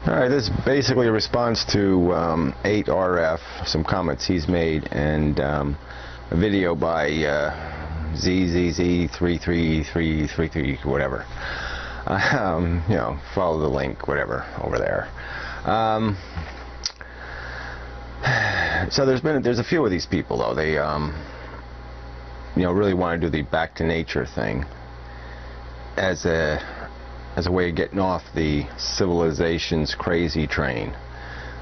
Alright, this is basically a response to 8RF, some comments he's made, and a video by ZZZ33333, whatever. You know, follow the link, whatever, over there. So there's a few of these people, though. They you know, really want to do the back to nature thing as a way of getting off the civilization's crazy train.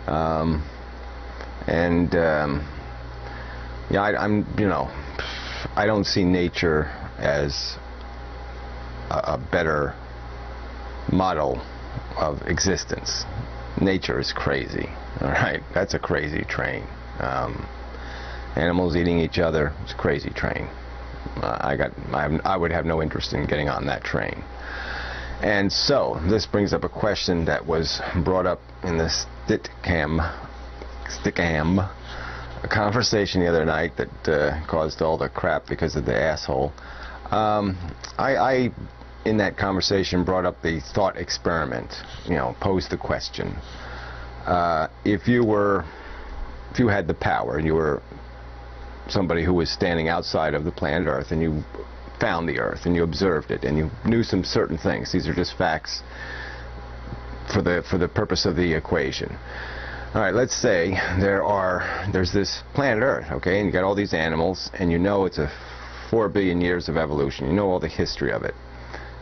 Yeah, you know, I don't see nature as a better model of existence. Nature is crazy. All right, that's a crazy train. Animals eating each other, it's a crazy train. I would have no interest in getting on that train. And so this brings up a question that was brought up in the Stickam conversation the other night that caused all the crap because of the asshole. I in that conversation brought up the thought experiment. You know, posed the question: if you had the power and you were somebody who was standing outside of the planet Earth and you found the Earth and you observed it and you knew some certain things. These are just facts for the purpose of the equation. All right, let's say there's this planet Earth, okay, and you got all these animals, and you know it's 4 billion years of evolution. You know all the history of it.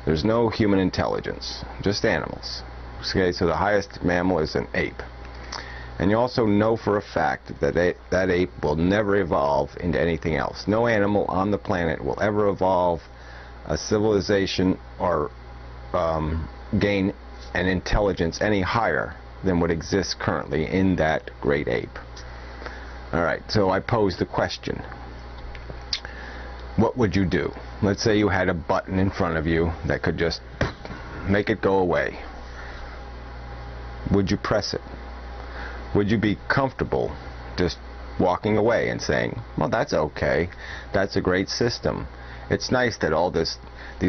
There's no human intelligence, just animals. Okay, so the highest mammal is an ape. And you also know for a fact that that ape will never evolve into anything else. No animal on the planet will ever evolve a civilization or gain an intelligence any higher than what exists currently in that great ape. All right, so I pose the question: what would you do? Let's say you had a button in front of you that could just make it go away. Would you press it? Would you be comfortable just walking away and saying, well, that's okay, that's a great system. It's nice that all these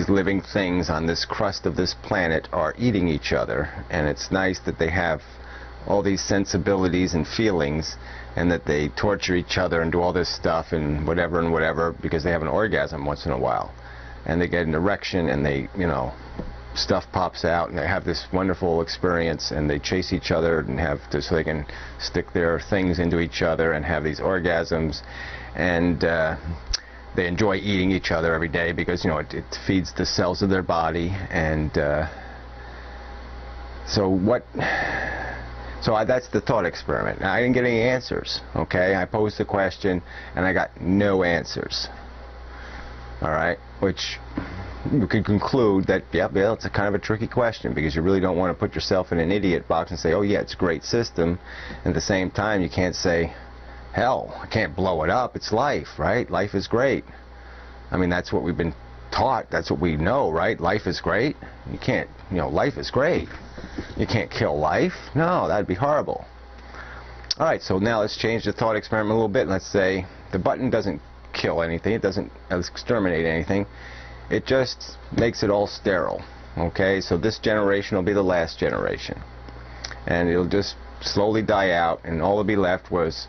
living things on this crust of this planet are eating each other, and it's nice that they have all these sensibilities and feelings, and that they torture each other and do all this stuff and whatever because they have an orgasm once in a while, and they get an erection, and they, you know, stuff pops out, and they have this wonderful experience, and they chase each other and so they can stick their things into each other and have these orgasms, and they enjoy eating each other every day because, you know, it feeds the cells of their body. And that's the thought experiment. Now, I didn't get any answers, okay? I posed the question and I got no answers. All right, which you could conclude that, yeah, it's a kind of a tricky question, because you really don't want to put yourself in an idiot box and say, oh yeah, it's a great system. At the same time, you can't say, hell, I can't blow it up. It's life, right? Life is great. I mean, that's what we've been taught. That's what we know, right? Life is great. You can't, you know, life is great. You can't kill life. No, that'd be horrible. All right, so now let's change the thought experiment a little bit. Let's say the button doesn't kill anything. It doesn't exterminate anything. It just makes it all sterile. Okay, so this generation will be the last generation, and it'll just slowly die out, and all that'll be left was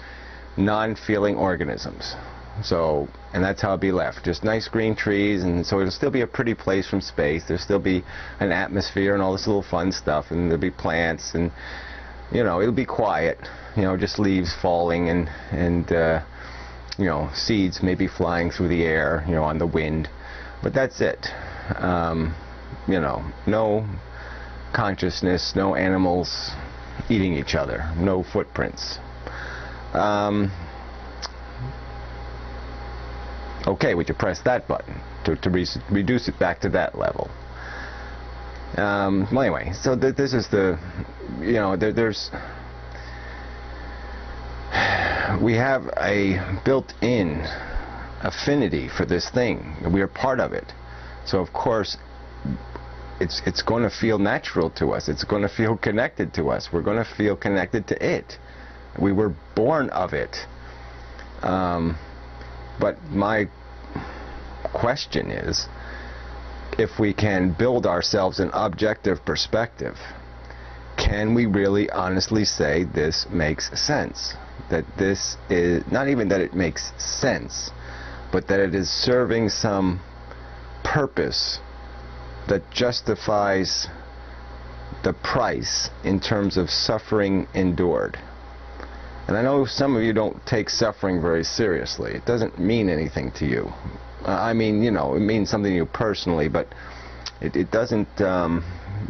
non-feeling organisms. So, and that's how it'll be left, just nice green trees. And so it'll still be a pretty place from space. There'll still be an atmosphere and all this little fun stuff, and there'll be plants, and, you know, it'll be quiet, you know, just leaves falling, and you know, seeds maybe flying through the air, you know, on the wind. But that's it. You know, no consciousness, no animals eating each other, no footprints. Okay, we could press that button to reduce it back to that level. Well, anyway, so this is the, you know, we have a built-in affinity for this thing. We are part of it. So of course it's going to feel natural to us. It's going to feel connected to us. We're going to feel connected to it. We were born of it. But my question is, if we can build ourselves an objective perspective, can we really honestly say this makes sense? That this is, not even that it makes sense, but that it is serving some purpose that justifies the price in terms of suffering endured. And I know some of you don't take suffering very seriously. It doesn't mean anything to you. I mean, you know, it means something to you personally, but it doesn't,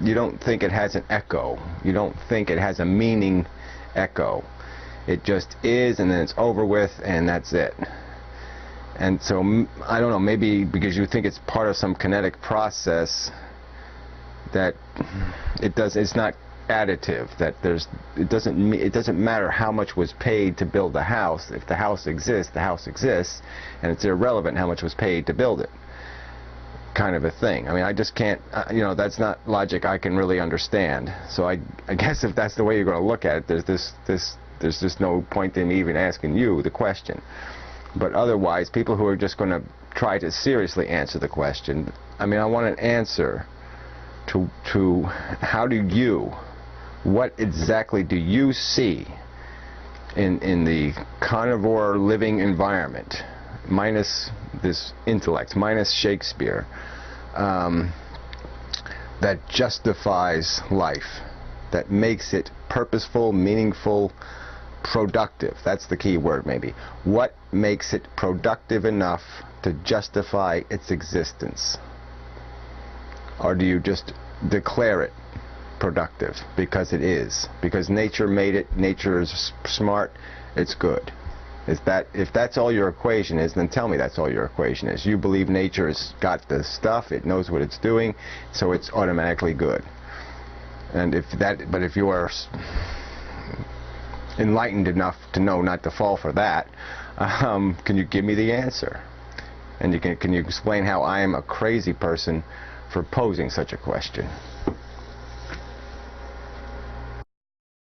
you don't think it has an echo. You don't think it has a meaning echo. It just is, and then it's over with, and that's it. And so, I don't know, maybe because you think it's part of some kinetic process, that it's not additive, that it doesn't matter how much was paid to build the house. If the house exists, and it's irrelevant how much was paid to build it, kind of a thing. I mean, I just can't, you know, that's not logic I can really understand. So I guess if that's the way you're going to look at it, there's just no point in me even asking you the question. But otherwise, people who are just going to try to seriously answer the question, I mean, I want an answer to how do you, what exactly do you see in the carnivore living environment, minus this intellect, minus Shakespeare, that justifies life, that makes it purposeful, meaningful, productive? That's the key word, maybe. What makes it productive enough to justify its existence? Or do you just declare it productive because it is? Because nature made it, nature is smart, it's good. If that's all your equation is, then tell me that's all your equation is. You believe nature has got the stuff, it knows what it's doing, so it's automatically good. And but if you are enlightened enough to know not to fall for that, can you give me the answer? And can you explain how I am a crazy person for posing such a question?